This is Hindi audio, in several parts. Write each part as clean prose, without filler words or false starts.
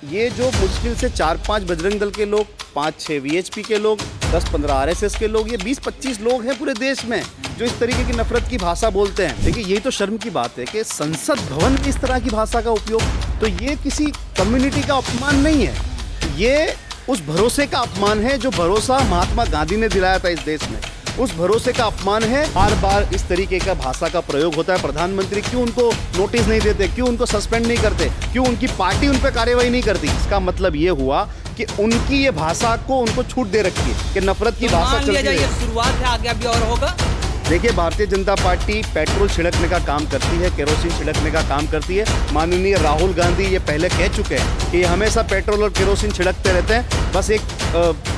ये जो मुश्किल से 4-5 बजरंग दल के लोग, 5-6 वीएचपी के लोग, 10-15 आरएसएस के लोग, ये 20-25 लोग हैं पूरे देश में जो इस तरीके की नफरत की भाषा बोलते हैं। देखिए, यही तो शर्म की बात है कि संसद भवन में इस तरह की भाषा का उपयोग, तो ये किसी कम्युनिटी का अपमान नहीं है, ये उस भरोसे का अपमान है जो भरोसा महात्मा गांधी ने दिलाया था इस देश में। उस भरोसे का अपमान है। बार बार इस तरीके का भाषा का प्रयोग होता है। प्रधानमंत्री क्यों उनको नोटिस नहीं देते, क्यों उनको सस्पेंड नहीं करते, क्यों उनकी पार्टी उन पर कार्रवाई नहीं करती? इसका मतलब ये हुआ कि उनकी ये भाषा को उनको छूट दे रखी है कि नफरत की भाषा चलती है। ये शुरुआत है, आगे अभी और होगा। देखिए, भारतीय जनता पार्टी पेट्रोल छिड़कने का काम करती है, केरोसिन छिड़कने का काम करती है। माननीय राहुल गांधी ये पहले कह चुके हैं कि ये हमेशा पेट्रोल और केरोसिन छिड़कते रहते हैं, बस एक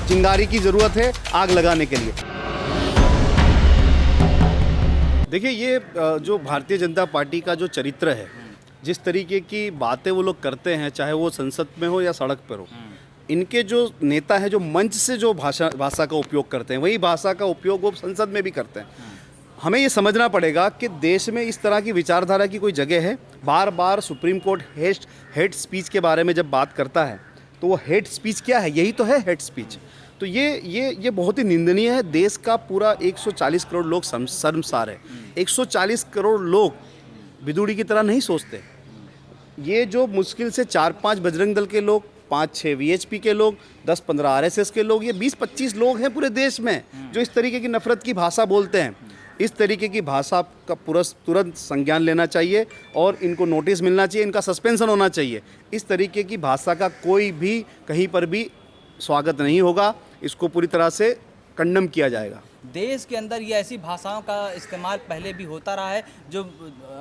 चिंगारी की ज़रूरत है आग लगाने के लिए। देखिए, ये जो भारतीय जनता पार्टी का जो चरित्र है, जिस तरीके की बातें वो लोग करते हैं, चाहे वो संसद में हो या सड़क पर हो, इनके जो नेता है जो मंच से जो भाषा का उपयोग करते हैं, वही भाषा का उपयोग वो संसद में भी करते हैं। हमें ये समझना पड़ेगा कि देश में इस तरह की विचारधारा की कोई जगह है। बार बार सुप्रीम कोर्ट हेट स्पीच के बारे में जब बात करता है, तो वो हेट स्पीच क्या है? यही तो है हेट स्पीच। तो ये बहुत ही निंदनीय है। देश का पूरा 140 करोड़ लोग शर्मसार है। 140 करोड़ लोग बिदुड़ी की तरह नहीं सोचते। ये जो मुश्किल से 4-5 बजरंग दल के लोग, 5-6 वीएचपी के लोग, 10-15 आरएसएस के लोग, ये 20-25 लोग हैं पूरे देश में जो इस तरीके की नफरत की भाषा बोलते हैं। इस तरीके की भाषा का तुरंत संज्ञान लेना चाहिए और इनको नोटिस मिलना चाहिए, इनका सस्पेंशन होना चाहिए। इस तरीके की भाषा का कोई भी कहीं पर भी स्वागत नहीं होगा। इसको पूरी तरह से कंडम किया जाएगा। देश के अंदर ये ऐसी भाषाओं का इस्तेमाल पहले भी होता रहा है जो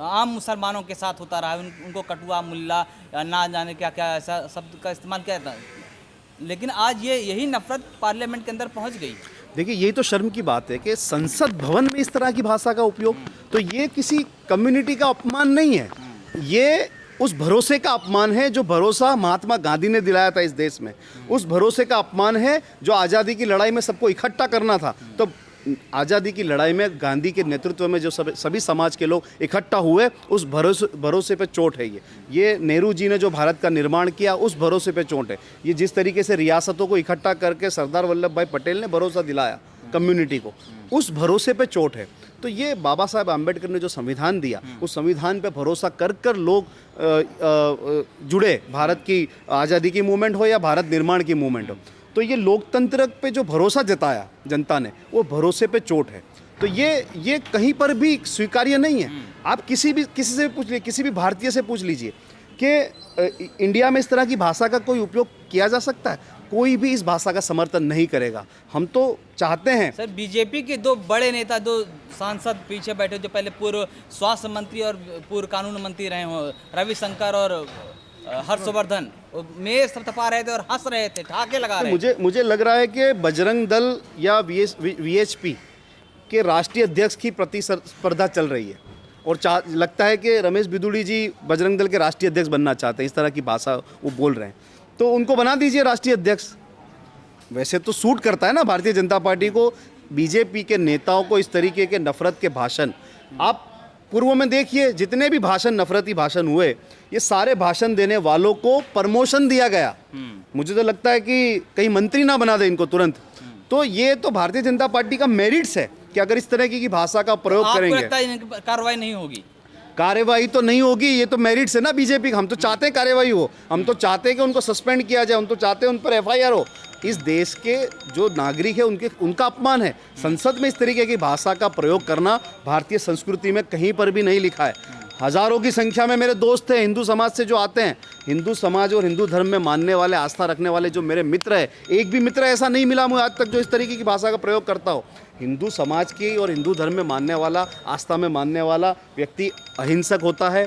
आम मुसलमानों के साथ होता रहा है। उनको कटुआ, मुल्ला या ना जाने क्या क्या ऐसा शब्द का इस्तेमाल किया जाता है, लेकिन आज यही नफरत पार्लियामेंट के अंदर पहुंच गई। देखिए, यही तो शर्म की बात है कि संसद भवन में इस तरह की भाषा का उपयोग, तो ये किसी कम्युनिटी का अपमान नहीं है, ये उस भरोसे का अपमान है जो भरोसा महात्मा गांधी ने दिलाया था इस देश में। उस भरोसे का अपमान है जो आज़ादी की लड़ाई में सबको इकट्ठा करना था। तो आज़ादी की लड़ाई में गांधी के नेतृत्व में जो सभी समाज के लोग इकट्ठा हुए, उस भरोसे पे चोट है। ये नेहरू जी ने जो भारत का निर्माण किया, उस भरोसे पे चोट है। ये जिस तरीके से रियासतों को इकट्ठा करके सरदार वल्लभ भाई पटेल ने भरोसा दिलाया कम्युनिटी को, उस भरोसे पे चोट है। तो ये बाबा साहब आम्बेडकर ने जो संविधान दिया, उस संविधान पे भरोसा कर लोग जुड़े। भारत की आज़ादी की मूवमेंट हो या भारत निर्माण की मूवमेंट हो, तो ये लोकतंत्र पे जो भरोसा जताया जनता ने, वो भरोसे पे चोट है। तो ये कहीं पर भी स्वीकार्य नहीं है। आप किसी से पूछ लीजिए, किसी भी भारतीय से पूछ लीजिए कि इंडिया में इस तरह की भाषा का कोई उपयोग किया जा सकता है? कोई भी इस भाषा का समर्थन नहीं करेगा। हम तो चाहते हैं। सर, बीजेपी के दो बड़े नेता, दो सांसद पीछे बैठे, जो पहले पूर्व स्वास्थ्य मंत्री और पूर्व कानून मंत्री रहे हों, रविशंकर और हर्षवर्धन, मेज थपथपा रहे थे और हंस रहे थे, ठाके लगा रहे थे। मुझे लग रहा है कि बजरंग दल या वीएचपी के राष्ट्रीय अध्यक्ष की प्रतिस्पर्धा चल रही है और लगता है कि रमेश बिदुड़ी जी बजरंग दल के राष्ट्रीय अध्यक्ष बनना चाहते हैं। इस तरह की भाषा वो बोल रहे हैं, तो उनको बना दीजिए राष्ट्रीय अध्यक्ष। वैसे तो सूट करता है ना भारतीय जनता पार्टी को, बीजेपी के नेताओं को इस तरीके के नफरत के भाषण। आप पूर्व में देखिए, जितने भी भाषण, नफरती भाषण हुए, ये सारे भाषण देने वालों को प्रमोशन दिया गया। मुझे तो लगता है कि कहीं मंत्री ना बना दे इनको तुरंत। तो ये तो भारतीय जनता पार्टी का मेरिट्स है कि अगर इस तरह की भाषा का प्रयोग करेंगे, कार्रवाई नहीं होगी। कार्यवाही तो नहीं होगी, ये तो मेरिट्स है ना बीजेपी का। हम तो चाहते हैं कार्यवाही हो, हम तो चाहते हैं कि उनको सस्पेंड किया जाए, हम तो चाहते हैं उन पर एफआईआर हो। इस देश के जो नागरिक है उनका अपमान है। संसद में इस तरीके की भाषा का प्रयोग करना भारतीय संस्कृति में कहीं पर भी नहीं लिखा है। हजारों की संख्या में मेरे दोस्त हैं हिंदू समाज से जो आते हैं, हिंदू समाज और हिंदू धर्म में मानने वाले, आस्था रखने वाले जो मेरे मित्र हैं, एक भी मित्र ऐसा नहीं मिला मुझे आज तक जो इस तरीके की भाषा का प्रयोग करता हो। हिंदू समाज की और हिंदू धर्म में मानने वाला, आस्था में मानने वाला व्यक्ति अहिंसक होता है,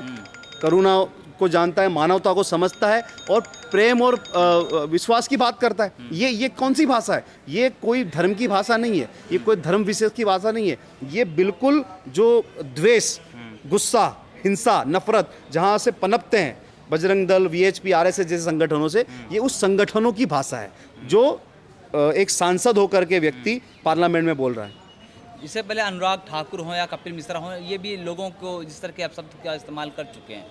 करुणा को जानता है, मानवता को समझता है और प्रेम और विश्वास की बात करता है। ये कौन सी भाषा है? ये कोई धर्म की भाषा नहीं है, ये कोई धर्म विशेष की भाषा नहीं है। ये बिल्कुल जो द्वेष, गुस्सा, हिंसा, नफरत जहाँ से पनपते हैं बजरंग दल, वीएचपी, आरएसएस जैसे संगठनों से, ये उस संगठनों की भाषा है जो एक सांसद होकर के व्यक्ति पार्लियामेंट में बोल रहा है। इससे पहले अनुराग ठाकुर हो या कपिल मिश्रा हो, ये भी लोगों को जिस तरह के शब्द का इस्तेमाल कर चुके हैं।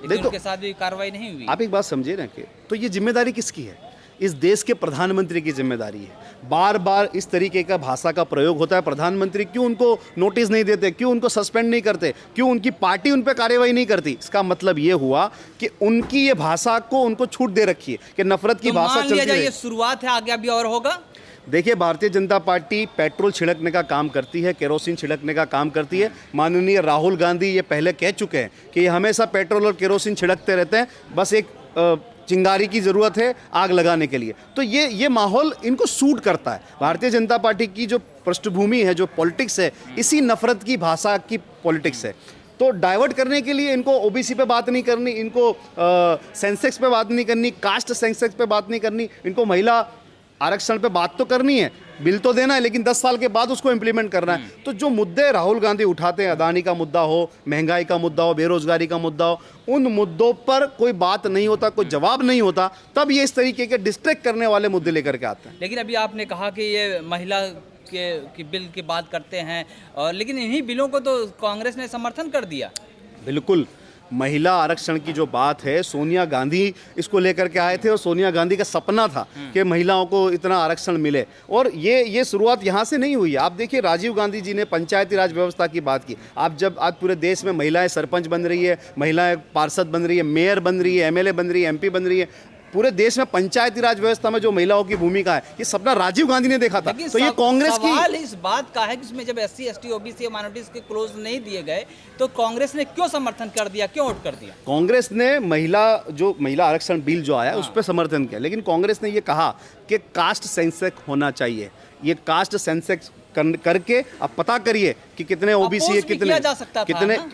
लेकिन देखो उनके साथ भी कार्रवाई नहीं हुई। आप एक बात समझिए ना कि तो ये जिम्मेदारी किसकी है? इस देश के प्रधानमंत्री की जिम्मेदारी है। बार बार इस तरीके का भाषा का प्रयोग होता है, प्रधानमंत्री क्यों उनको नोटिस नहीं देते, क्यों उनको सस्पेंड नहीं करते, क्यों उनकी पार्टी उन पर कार्रवाई नहीं करती? इसका मतलब ये हुआ कि उनकी ये भाषा को उनको छूट दे रखी है कि नफरत की तो भाषा मान लिया चलती जाए है। ये शुरुआत है, आगे अभी और होगा। देखिए, भारतीय जनता पार्टी पेट्रोल छिड़कने का काम करती है, केरोसिन छिड़कने का काम करती है। माननीय राहुल गांधी ये पहले कह चुके हैं कि ये हमेशा पेट्रोल और केरोसिन छिड़कते रहते हैं, बस एक चिंगारी की ज़रूरत है आग लगाने के लिए। तो ये माहौल इनको सूट करता है। भारतीय जनता पार्टी की जो पृष्ठभूमि है, जो पॉलिटिक्स है, इसी नफरत की भाषा की पॉलिटिक्स है। तो डाइवर्ट करने के लिए इनको ओबीसी पे बात नहीं करनी, इनको सेंसेक्स पे बात नहीं करनी, कास्ट सेंसेक्स पे बात नहीं करनी, इनको महिला आरक्षण पे बात तो करनी है, बिल तो देना है, लेकिन 10 साल के बाद उसको इम्प्लीमेंट करना है। तो जो मुद्दे राहुल गांधी उठाते हैं, अदानी का मुद्दा हो, महंगाई का मुद्दा हो, बेरोजगारी का मुद्दा हो, उन मुद्दों पर कोई बात नहीं होता, कोई जवाब नहीं होता, तब ये इस तरीके के डिस्ट्रैक्ट करने वाले मुद्दे लेकर के आते हैं। लेकिन अभी आपने कहा कि ये महिला के बिल की बात करते हैं, और लेकिन इन्हीं बिलों को तो कांग्रेस ने समर्थन कर दिया। बिल्कुल, महिला आरक्षण की जो बात है, सोनिया गांधी इसको लेकर के आए थे, और सोनिया गांधी का सपना था कि महिलाओं को इतना आरक्षण मिले। और ये शुरुआत यहाँ से नहीं हुई। आप देखिए, राजीव गांधी जी ने पंचायती राज व्यवस्था की बात की। आप जब आज पूरे देश में महिलाएं सरपंच बन रही है, महिलाएं पार्षद बन रही है, मेयर बन रही है, एमएलए बन रही है, एमपी बन रही है, पूरे देश में पंचायती राज व्यवस्था में जो महिलाओं की भूमिका है, ये सपना राजीव गांधी ने देखा था। तो ये कांग्रेस की सवाल इस बात का है कि इसमें जब एससी, एसटी, ओबीसी और माइनॉरिटीज के क्लोज नहीं दिए गए, तो कांग्रेस ने क्यों समर्थन कर दिया, क्यों वोट कर दिया? कांग्रेस ने महिला आरक्षण बिल जो आया उस पर समर्थन किया, लेकिन कांग्रेस ने ये कहा कि कास्ट सेंसेक्स होना चाहिए। ये कास्ट सेंसेक्स करके अब पता करिए कि कितने ओबीसी है,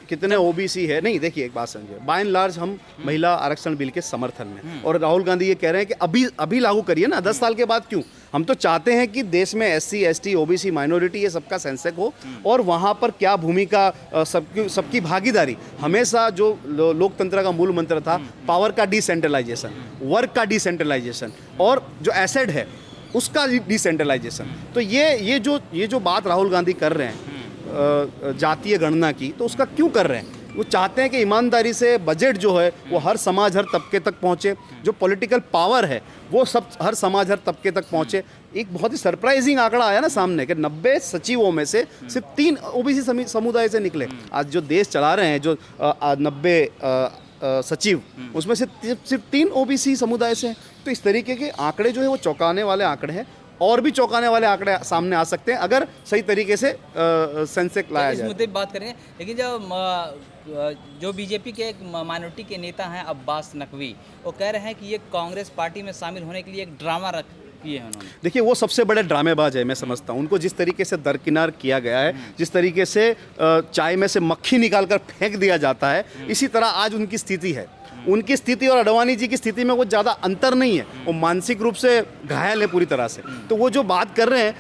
कितने ओबीसी है। नहीं, देखिए एक बात समझिए, बाय एंड लार्ज हम महिला आरक्षण बिल के समर्थन में, और राहुल गांधी ये कह रहे हैं कि अभी लागू करिए ना, 10 साल के बाद क्यों? हम तो चाहते हैं कि देश में एससी, एसटी, ओबीसी, माइनॉरिटी, ये सबका सेंसेक्स हो, और वहाँ पर क्या भूमिका, सबकी भागीदारी। हमेशा जो लोकतंत्र का मूल मंत्र था, पावर का डिसेंट्रलाइजेशन, वर्क का डिसेंट्रलाइजेशन, और जो एसेट है उसका डिसेंट्रलाइजेशन। तो ये जो बात राहुल गांधी कर रहे हैं जातीय गणना की, तो उसका क्यों कर रहे हैं? वो चाहते हैं कि ईमानदारी से बजट जो है वो हर समाज, हर तबके तक पहुंचे, जो पॉलिटिकल पावर है वो सब हर समाज, हर तबके तक पहुंचे। एक बहुत ही सरप्राइजिंग आंकड़ा आया ना सामने कि 90 सचिवों में से सिर्फ 3 ओबीसी समुदाय से निकले। आज जो देश चला रहे हैं, जो 90 सचिव, उसमें से सिर्फ 3 ओबीसी समुदाय से हैं। तो इस तरीके के आंकड़े जो है वो चौंकाने वाले आंकड़े हैं, और भी चौंकाने वाले आंकड़े सामने आ सकते हैं अगर सही तरीके से सेंसेक्स लाया जाए। इस मुद्दे पर बात करेंगे, लेकिन जो बीजेपी के एक माइनॉरिटी के नेता हैं अब्बास नकवी, वो कह रहे हैं कि ये कांग्रेस पार्टी में शामिल होने के लिए एक ड्रामा किए हैं उन्होंने। देखिए, वो सबसे बड़े ड्रामेबाज है, मैं समझता हूँ। उनको जिस तरीके से दरकिनार किया गया है, जिस तरीके से चाय में से मक्खी निकालकर फेंक दिया जाता है, इसी तरह आज उनकी स्थिति है। उनकी स्थिति और अडवाणी जी की स्थिति में वो ज़्यादा अंतर नहीं है। वो मानसिक रूप से घायल है पूरी तरह से। तो वो जो बात कर रहे हैं,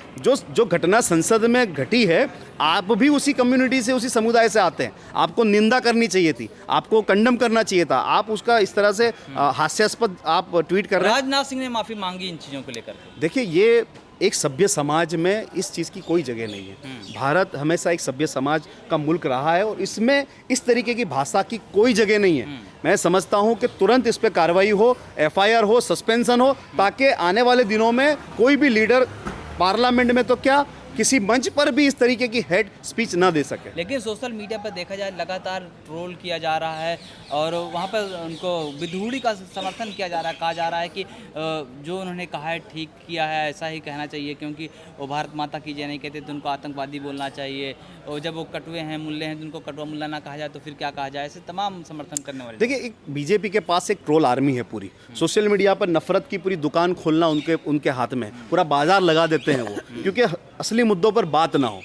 जो घटना संसद में घटी है, आप भी उसी कम्युनिटी से, उसी समुदाय से आते हैं, आपको निंदा करनी चाहिए थी, आपको कंडम करना चाहिए था। आप उसका इस तरह से हास्यास्पद आप ट्वीट कर रहे हैं। राजनाथ सिंह ने माफ़ी मांगी इन चीज़ों को लेकर। देखिए, ये एक सभ्य समाज में इस चीज़ की कोई जगह नहीं है। भारत हमेशा एक सभ्य समाज का मुल्क रहा है, और इसमें इस तरीके की भाषा की कोई जगह नहीं है। मैं समझता हूं कि तुरंत इस पर कार्रवाई हो, एफआईआर हो, सस्पेंशन हो, ताकि आने वाले दिनों में कोई भी लीडर पार्लियामेंट में तो क्या, किसी मंच पर भी इस तरीके की हेड स्पीच ना दे सके। लेकिन सोशल मीडिया पर देखा जाए लगातार ट्रोल किया जा रहा है, और वहाँ पर उनको विधूड़ी का समर्थन किया जा रहा है। कहा जा रहा है कि जो उन्होंने कहा है ठीक किया है, ऐसा ही कहना चाहिए, क्योंकि वो भारत माता की जय नहीं कहते तो उनको आतंकवादी बोलना चाहिए, और जब वो कटुए हैं, मुल्ले हैं, तो उनको कटुआ मुल्ला ना कहा जाए तो फिर क्या कहा जाए। ऐसे तमाम समर्थन करने वाले। देखिए, एक बीजेपी के पास एक ट्रोल आर्मी है पूरी। सोशल मीडिया पर नफरत की पूरी दुकान खोलना उनके हाथ में, पूरा बाजार लगा देते हैं वो, क्योंकि असली मुद्दों पर बात ना हो।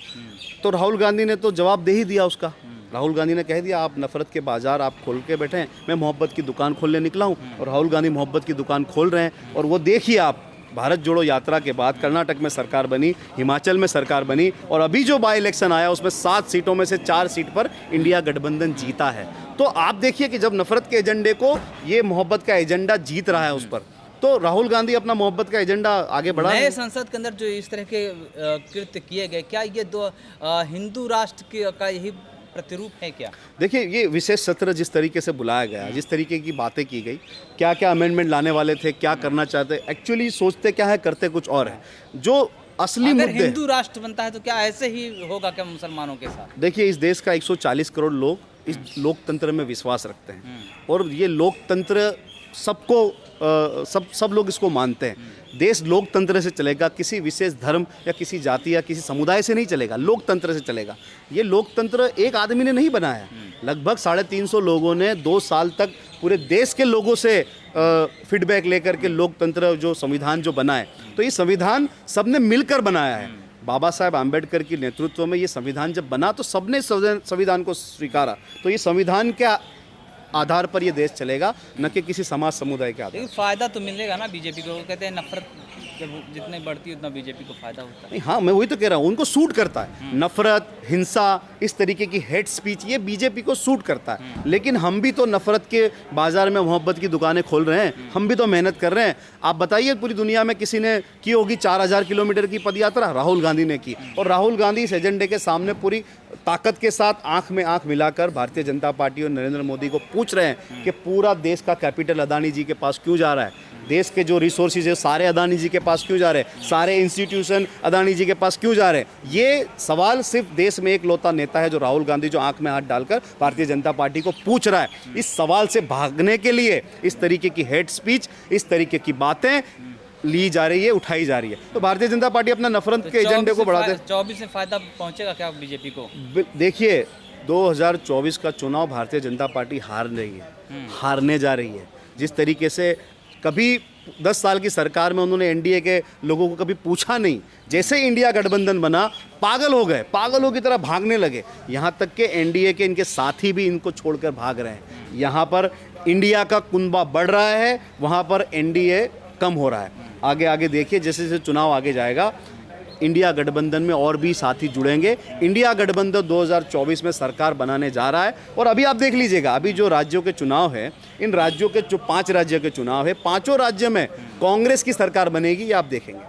तो राहुल गांधी ने तो जवाब दे ही दिया उसका। राहुल गांधी ने कह दिया, आप नफरत के बाजार आप खोल के बैठे हैं, मैं मोहब्बत की दुकान खोलने निकला हूं। और राहुल गांधी मोहब्बत की दुकान खोल रहे हैं। और वो देखिए, आप भारत जोड़ो यात्रा के बाद कर्नाटक में सरकार बनी, हिमाचल में सरकार बनी, और अभी जो बाई इलेक्शन आया उसमें 7 सीटों में से 4 सीट पर इंडिया गठबंधन जीता है। तो आप देखिए कि जब नफरत के एजेंडे को ये मोहब्बत का एजेंडा जीत रहा है उस पर, तो राहुल गांधी अपना मोहब्बत का एजेंडा आगे बढ़ा। नए संसद के अंदर जो इस तरह के कृत्य किए गए, क्या ये दो हिंदू राष्ट्र का यही प्रतिरूप है क्या? देखिए, ये विशेष सत्र जिस तरीके से बुलाया गया, जिस तरीके की बातें की गई, क्या क्या अमेंडमेंट लाने वाले थे, क्या करना चाहते, एक्चुअली सोचते क्या है, करते कुछ और है। जो असली अगर मुद्दे, हिंदू राष्ट्र बनता है तो क्या ऐसे ही होगा क्या मुसलमानों के साथ? देखिए, इस देश का 140 करोड़ लोग इस लोकतंत्र में विश्वास रखते हैं और ये लोकतंत्र सबको सब लोग इसको मानते हैं। देश लोकतंत्र से चलेगा, किसी विशेष धर्म या किसी जाति या किसी समुदाय से नहीं चलेगा, लोकतंत्र से चलेगा। ये लोकतंत्र एक आदमी ने नहीं बनाया, लगभग 350 लोगों ने 2 साल तक पूरे देश के लोगों से फीडबैक लेकर के लोकतंत्र जो संविधान जो बना है, तो ये संविधान सबने मिलकर बनाया है। बाबा साहेब आम्बेडकर के नेतृत्व में ये संविधान जब बना तो सबने संविधान को स्वीकारा, तो ये संविधान के आधार पर ये देश चलेगा, न कि किसी समाज समुदाय के आधार। लेकिन फायदा तो मिलेगा ना बीजेपी को, कहते हैं नफरत जब जितनी बढ़ती है उतना बीजेपी को फायदा होता है। नहीं, हाँ, मैं वही तो कह रहा हूँ, उनको सूट करता है नफरत, हिंसा, इस तरीके की हेट स्पीच, ये बीजेपी को सूट करता है। लेकिन हम भी तो नफरत के बाजार में मोहब्बत की दुकानें खोल रहे हैं, हम भी तो मेहनत कर रहे हैं। आप बताइए, पूरी दुनिया में किसी ने की होगी 4000 किलोमीटर की पदयात्रा? राहुल गांधी ने की, और राहुल गांधी इस एजेंडे के सामने पूरी ताकत के साथ आंख में आंख मिलाकर भारतीय जनता पार्टी और नरेंद्र मोदी को पूछ रहे हैं कि पूरा देश का कैपिटल अदानी जी के पास क्यों जा रहा है, देश के जो रिसोर्सेज है सारे अदानी जी के पास क्यों जा रहे हैं, सारे इंस्टीट्यूशन अदानी जी के पास क्यों जा रहे हैं। ये सवाल सिर्फ देश में एक लौता नेता है जो राहुल गांधी, जो आंख में हाथ डालकर भारतीय जनता पार्टी को पूछ रहा है। इस सवाल से भागने के लिए इस तरीके की हेट स्पीच, इस तरीके की बातें ली जा रही है, उठाई जा रही है। तो भारतीय जनता पार्टी अपना नफरत के एजेंडे को बढ़ाते। 24 में फायदा पहुंचेगा क्या बीजेपी को? देखिए, 2024 का चुनाव भारतीय जनता पार्टी हार रही है, हारने जा रही है। जिस तरीके से कभी 10 साल की सरकार में उन्होंने एनडीए के लोगों को कभी पूछा नहीं, जैसे इंडिया गठबंधन बना पागल हो गए, पागलों की तरह भागने लगे। यहाँ तक कि एनडीए के इनके साथी भी इनको छोड़कर भाग रहे हैं। यहाँ पर इंडिया का कुनबा बढ़ रहा है, वहाँ पर एनडीए कम हो रहा है। आगे आगे देखिए, जैसे जैसे चुनाव आगे जाएगा, इंडिया गठबंधन में और भी साथी जुड़ेंगे। इंडिया गठबंधन 2024 में सरकार बनाने जा रहा है। और अभी आप देख लीजिएगा, अभी जो राज्यों के चुनाव है, इन राज्यों के जो 5 राज्यों के चुनाव है, 5 राज्यों में कांग्रेस की सरकार बनेगी, ये आप देखेंगे।